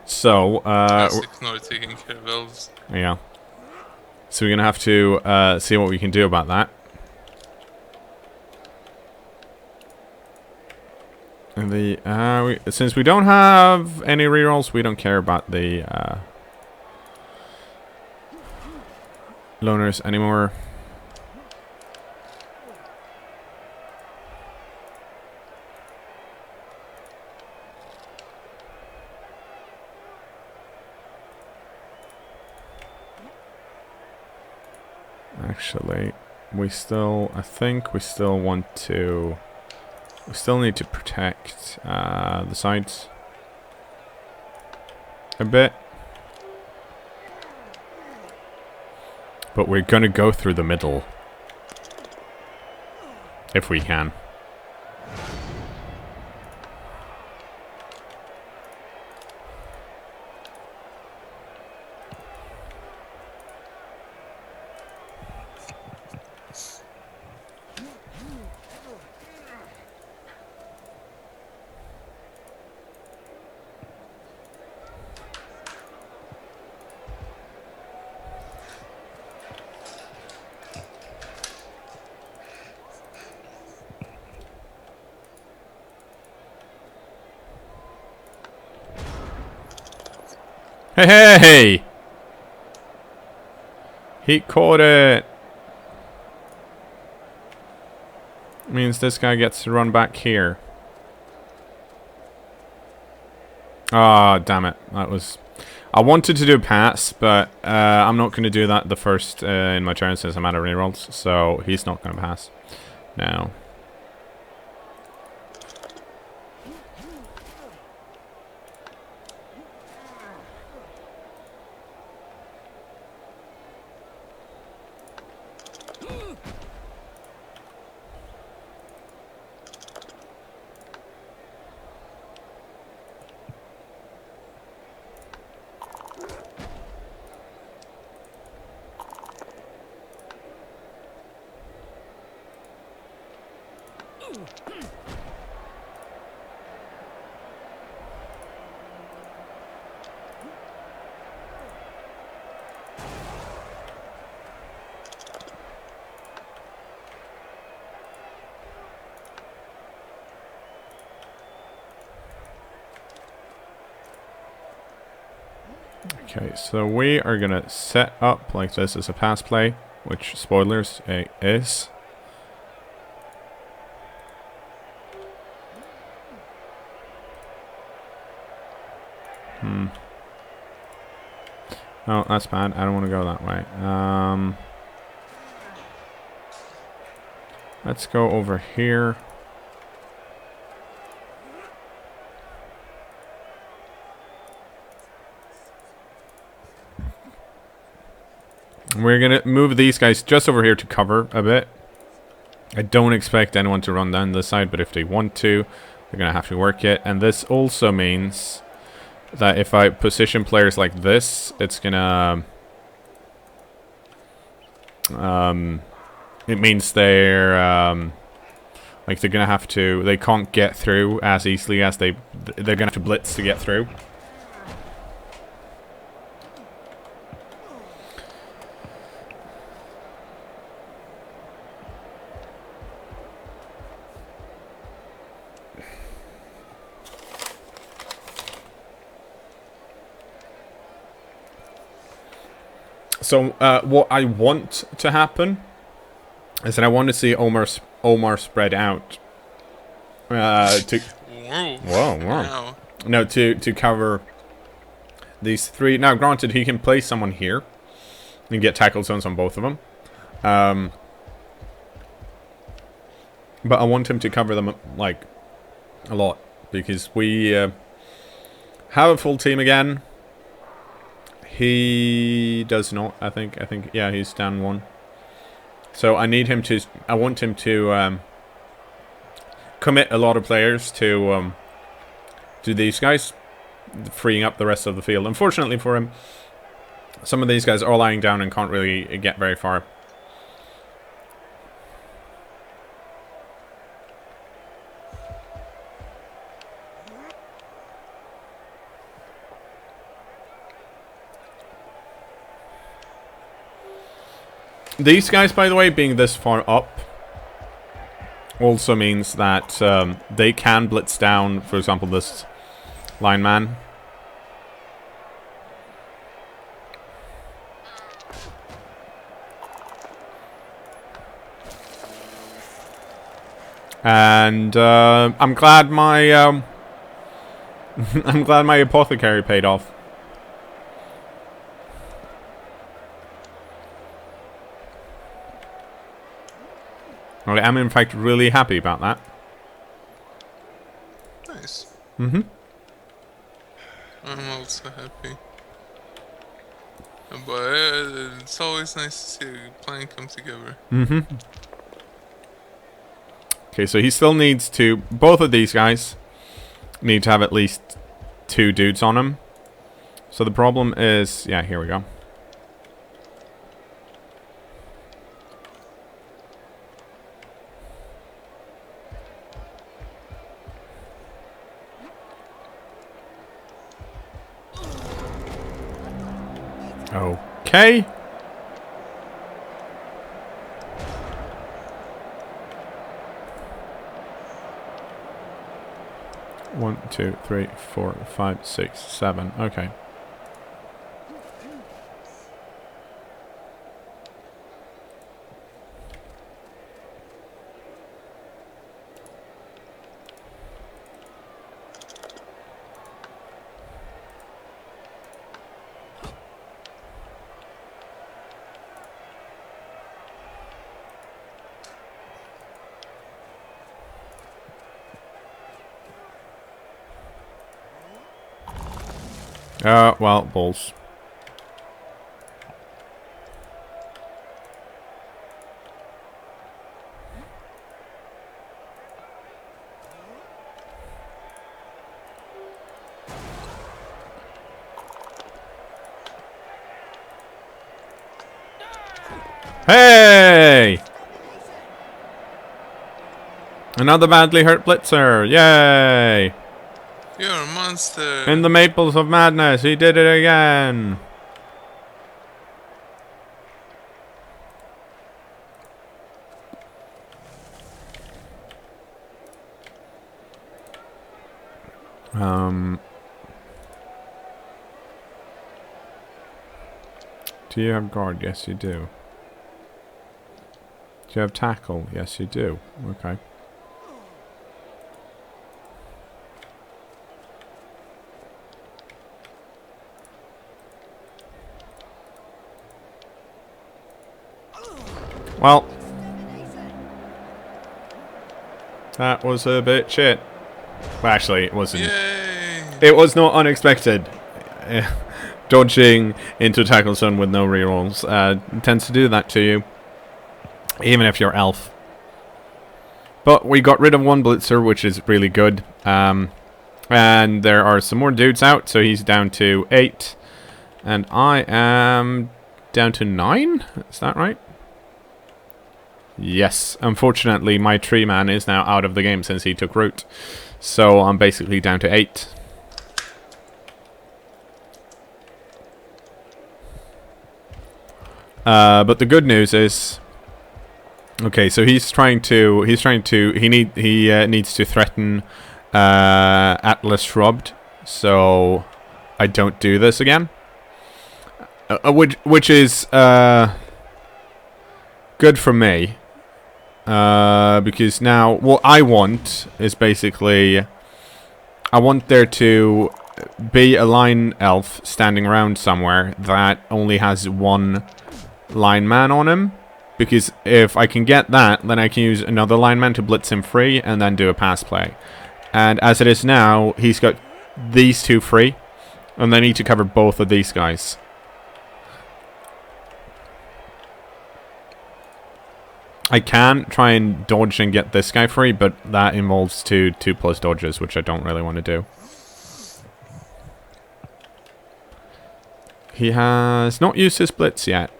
A: So,
B: cKnoor taking care of elves.
A: Yeah. So we're going to have to see what we can do about that. And since we don't have any rerolls, we don't care about the loners anymore. Actually, I think we still want to We still need to protect the sides a bit. But we're going to go through the middle. If we can. Hey, hey! He caught it! Means this guy gets to run back here. Ah, oh, damn it. That was... I wanted to do a pass, but I'm not going to do that the first in my turn since I'm out of rerolls. So he's not going to pass now. Okay, so we are going to set up like this as a pass play, which, spoilers, it is. Oh, that's bad. I don't want to go that way. Let's go over here. We're going to move these guys just over here to cover a bit. I don't expect anyone to run down this side, but if they want to, they're going to have to work it. And this also means that if I position players like this, it's going to... it means they're... like they're going to have to... They can't get through as easily as they're going to have to blitz to get through. So what I want to happen is that I want to see Omar spread out. Whoa. No, to cover these three. Now, granted, he can play someone here and get tackle zones on both of them. But I want him to cover them like a lot because we have a full team again. He does not, I think, yeah, he's down one. So I need him to, I want him to commit a lot of players to these guys, freeing up the rest of the field. Unfortunately for him, some of these guys are lying down and can't really get very far. These guys, by the way, being this far up also means that they can blitz down, for example, this lineman. And I'm glad my I'm glad my apothecary paid off. I'm in fact really happy about that. Mm-hmm.
B: I'm also happy. But it's always nice to see a plan come together.
A: Mm-hmm. Okay, so he still needs to... Both of these guys need to have at least 2 dudes on him. So the problem is... Yeah, here we go. Okay. One, two, three, 4, 5, 6, 7. Okay. Well, balls. Hey! Another badly hurt blitzer. Yay!
B: You're a monster.
A: In the Maples of Madness, he did it again. Do you have guard? Yes, you do. Do you have tackle? Yes, you do. Okay. Well, that was a bit shit. Well, actually, it wasn't.
B: Yay!
A: It was not unexpected. Dodging into tackle zone with no rerolls tends to do that to you, even if you're elf. But we got rid of one blitzer, which is really good. And there are some more dudes out, so he's down to 8. And I am down to 9? Is that right? Yes. Unfortunately, my tree man is now out of the game since he took root. So I'm basically down to 8. But the good news is... Okay, so he needs to threaten Atlas Shrubbed, so I don't do this again. Which is good for me, because now what I want is basically I want there to be a line elf standing around somewhere that only has one lineman on him. Because if I can get that, then I can use another lineman to blitz him free and then do a pass play. And as it is now, he's got these 2 free. And I need to cover both of these guys. I can try and dodge and get this guy free, but that involves 2 plus dodges, which I don't really want to do. He has not used his blitz yet.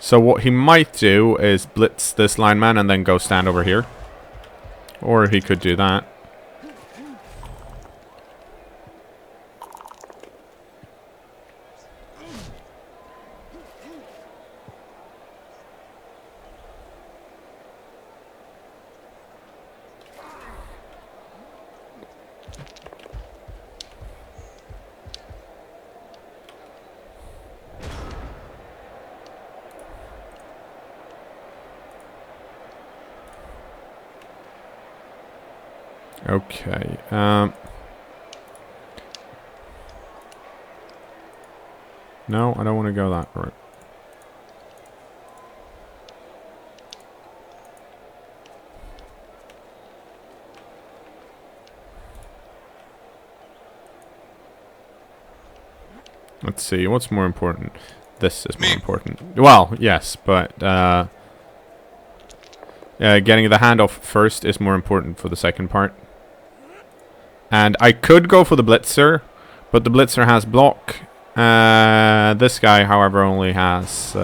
A: So what he might do is blitz this lineman and then go stand over here. Or he could do that. Okay. No, I don't want to go that route. Let's see, what's more important? This is more
B: Me.
A: important. Well, yes, but getting the handoff first is more important for the second part. And I could go for the Blitzer, but the Blitzer has block. This guy, however, only has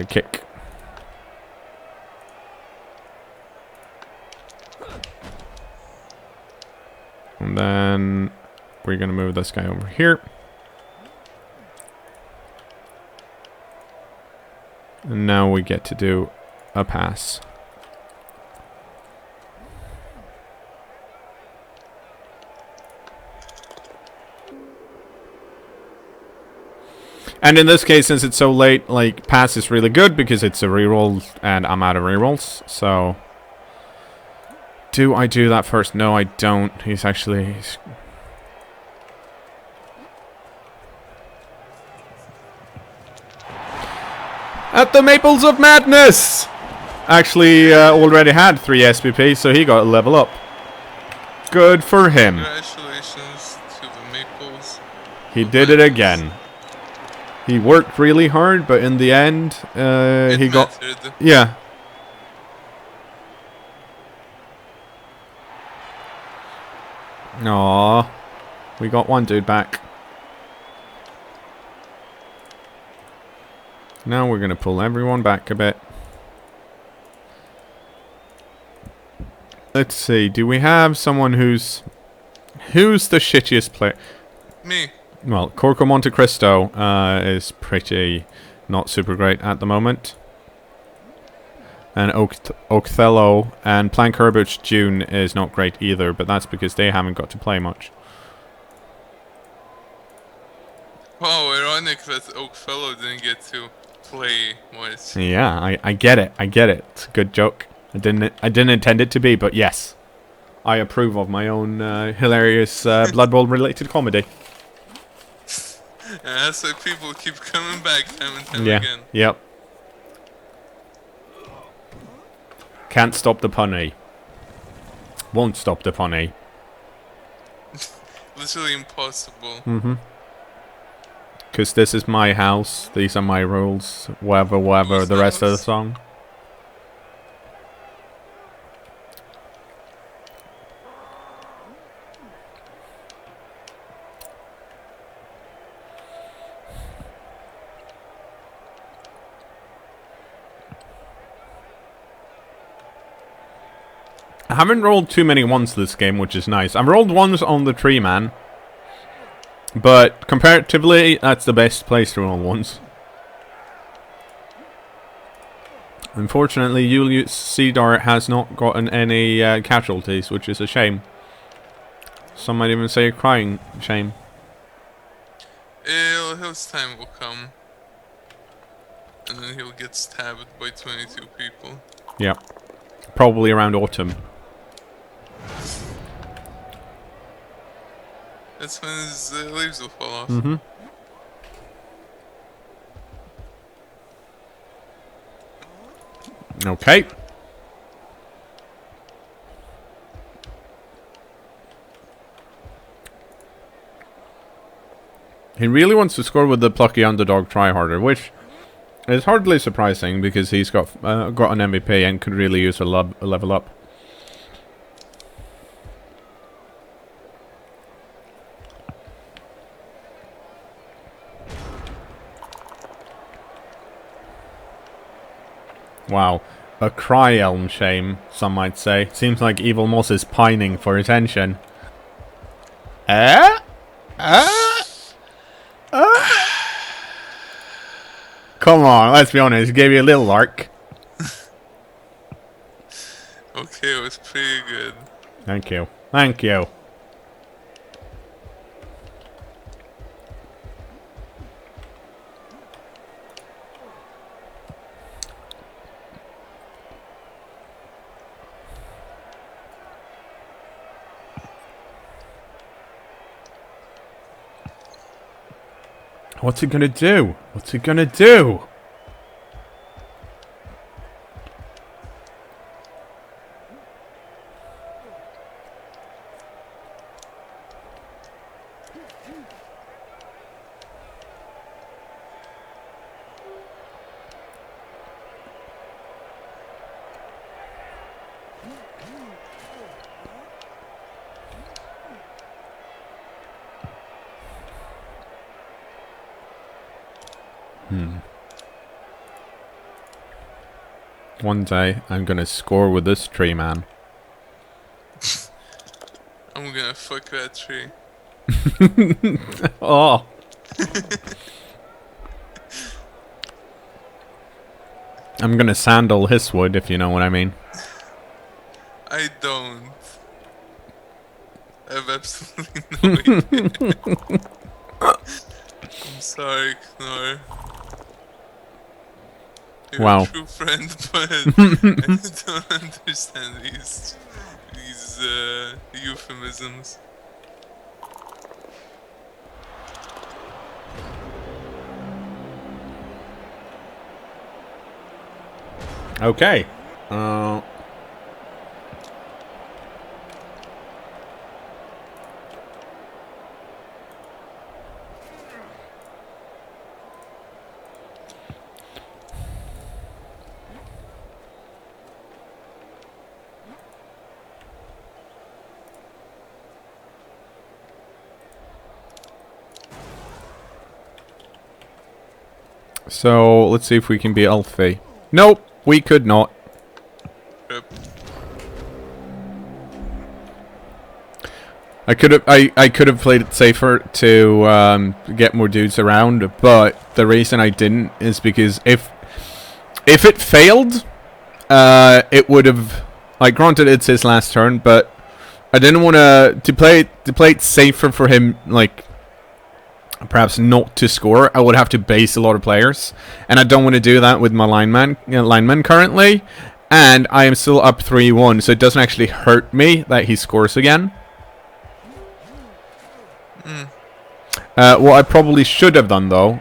A: kick. And then we're going to move this guy over here. And now we get to do a pass. And in this case, since it's so late, like, pass is really good because it's a reroll and I'm out of rerolls. So, do I do that first? No, I don't. He's actually... At the Maples of Madness! Actually, already had 3 SPP, so he got a level up. Good for him.
B: Congratulations to the Maples.
A: He did it again. He worked really hard, but in the end, he got... Yeah. Aww. We got one dude back. Now we're going to pull everyone back a bit. Let's see. Do we have someone who's the shittiest player?
B: Me.
A: Well, Corco Monte Cristo is pretty not super great at the moment. And Othello and Plank Herbert's June is not great either, but that's because they haven't got to play much.
B: Wow, ironic that Oakfellow didn't get to play much.
A: Yeah, I get it. I get it. It's a good joke. I didn't intend it to be, but yes. I approve of my own hilarious Blood Bowl related comedy.
B: And that's why people keep coming back time and time again.
A: Yep. Can't stop the punny. Won't stop the punny.
B: Literally impossible.
A: Mm-hmm. Because this is my house. These are my rules. Whatever the rest of the song. I haven't rolled too many ones this game, which is nice. I've rolled ones on the tree man. But comparatively, that's the best place to roll ones. Unfortunately, Julius Cedar has not gotten any casualties, which is a shame. Some might even say a crying shame.
B: His time will come. And then he'll get stabbed by 22 people.
A: Yeah. Probably around autumn.
B: That's when his leaves will fall off.
A: Mm-hmm. Okay. He really wants to score with the plucky underdog tryharder, which is hardly surprising because he's got an MVP and could really use a level up. Wow, a cry elm shame, some might say. Seems like Evil Moss is pining for attention. Come on, let's be honest, gave you a little lark.
B: Okay, it was pretty good.
A: Thank you. Thank you. What's it gonna do? What's it gonna do? One day, I'm gonna score with this tree, man.
B: I'm gonna fuck that tree.
A: Oh. I'm gonna sandal his wood, if you know what I mean.
B: I don't. I have absolutely no idea. I'm sorry, cKnoor. You're
A: Wow.
B: a true friend, but I don't understand these euphemisms.
A: Okay. So, let's see if we can be Alfie. Nope, we could not.
B: Yep.
A: I could have played it safer to get more dudes around, but the reason I didn't is because if it failed, it would have, like, granted it's his last turn, but I didn't want to play it safer for him, like, perhaps not to score. I would have to base a lot of players, and I don't want to do that with my lineman currently, and I am still up 3-1, so it doesn't actually hurt me that he scores again. What I probably should have done, though,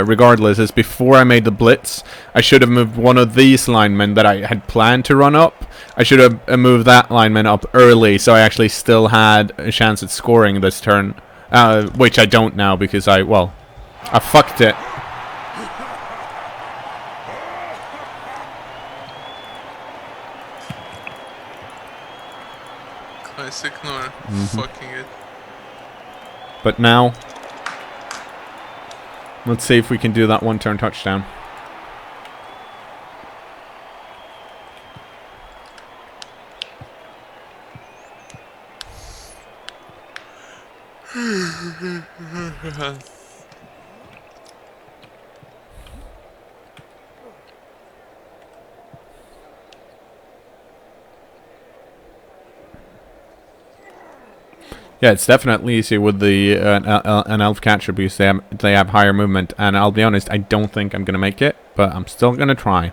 A: regardless, is before I made the blitz, I should have moved one of these linemen that I had planned to run up. I should have moved that lineman up early, so I actually still had a chance at scoring this turn. Which I don't now because I fucked it.
B: Classic cKnoor, fucking it.
A: But now, let's see if we can do that one-turn touchdown. Yeah, it's definitely easier with the an elf catcher because they have higher movement, and I'll be honest, I don't think I'm gonna make it, but I'm still gonna try.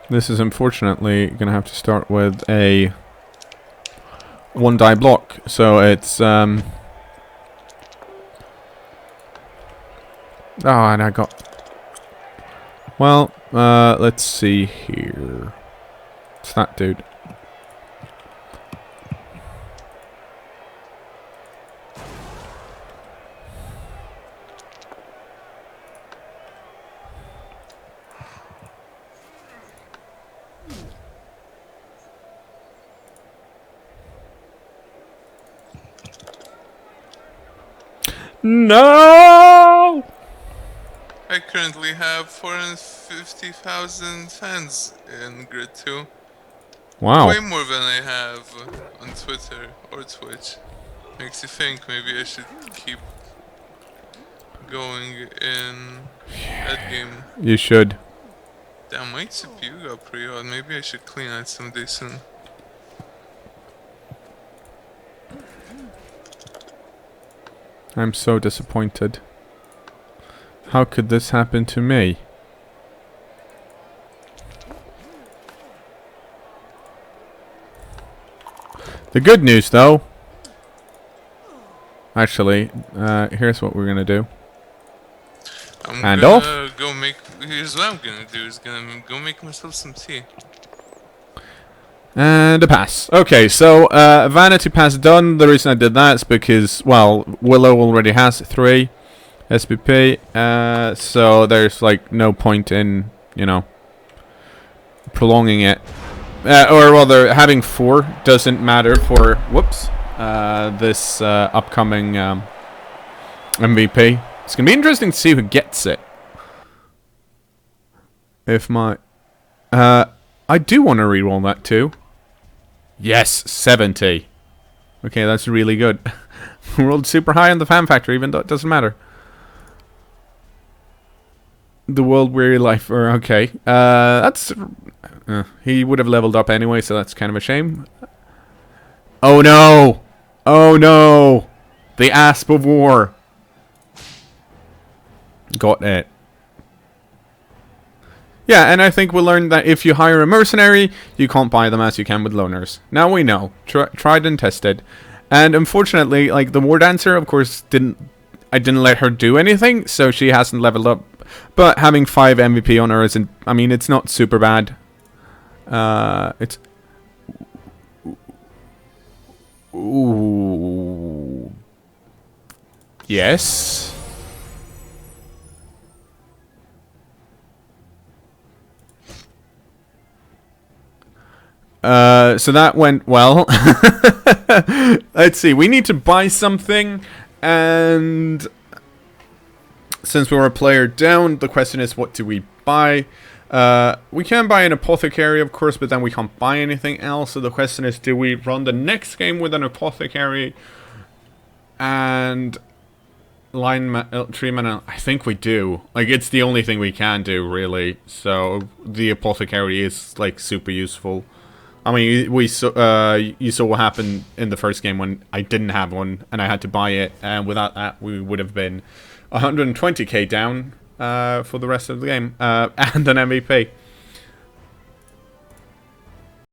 A: This is unfortunately going to have to start with a one-die block, so it's oh, and I got, well, let's see here. It's that dude. No!
B: I currently have 450,000 fans in Grid 2.
A: Wow.
B: Way more than I have on Twitter or Twitch. Makes you think maybe I should keep going in that game.
A: You should.
B: Damn, my CPU got pretty hot. Maybe I should clean it someday soon.
A: I'm so disappointed. How could this happen to me? The good news, though... Actually, here's what we're gonna do.
B: I'm gonna go make... Here's what I'm gonna do, is gonna go make myself some tea.
A: And a pass. Okay, so, vanity pass done. The reason I did that is because, well, Willow already has 3 SPP, so there's, like, no point in, you know, prolonging it. Or rather, having 4 doesn't matter for, whoops, this upcoming MVP. It's gonna be interesting to see who gets it. If my... I do want to reroll that too. Yes, 70. Okay, that's really good. Rolled super high on the fan factor, even though it doesn't matter. The world weary life, or okay. That's... he would have leveled up anyway, so that's kind of a shame. Oh no! Oh no! The Asp of War. Got it. Yeah, and I think we learned that if you hire a mercenary, you can't buy them as you can with loners. Now we know. Tried and tested. And unfortunately, like, the War Dancer, of course, I didn't let her do anything, so she hasn't leveled up. But having 5 MVP on her isn't... I mean, it's not super bad. It's... Ooh. Yes. So that went well. Let's see. We need to buy something, and since we were a player down, the question is, what do we buy? We can buy an apothecary, of course, but then we can't buy anything else. So the question is, do we run the next game with an apothecary and tree mana? I think we do. Like, it's the only thing we can do, really. So the apothecary is, like, super useful. I mean, you saw what happened in the first game when I didn't have one and I had to buy it, and without that we would have been 120k down for the rest of the game, and an MVP.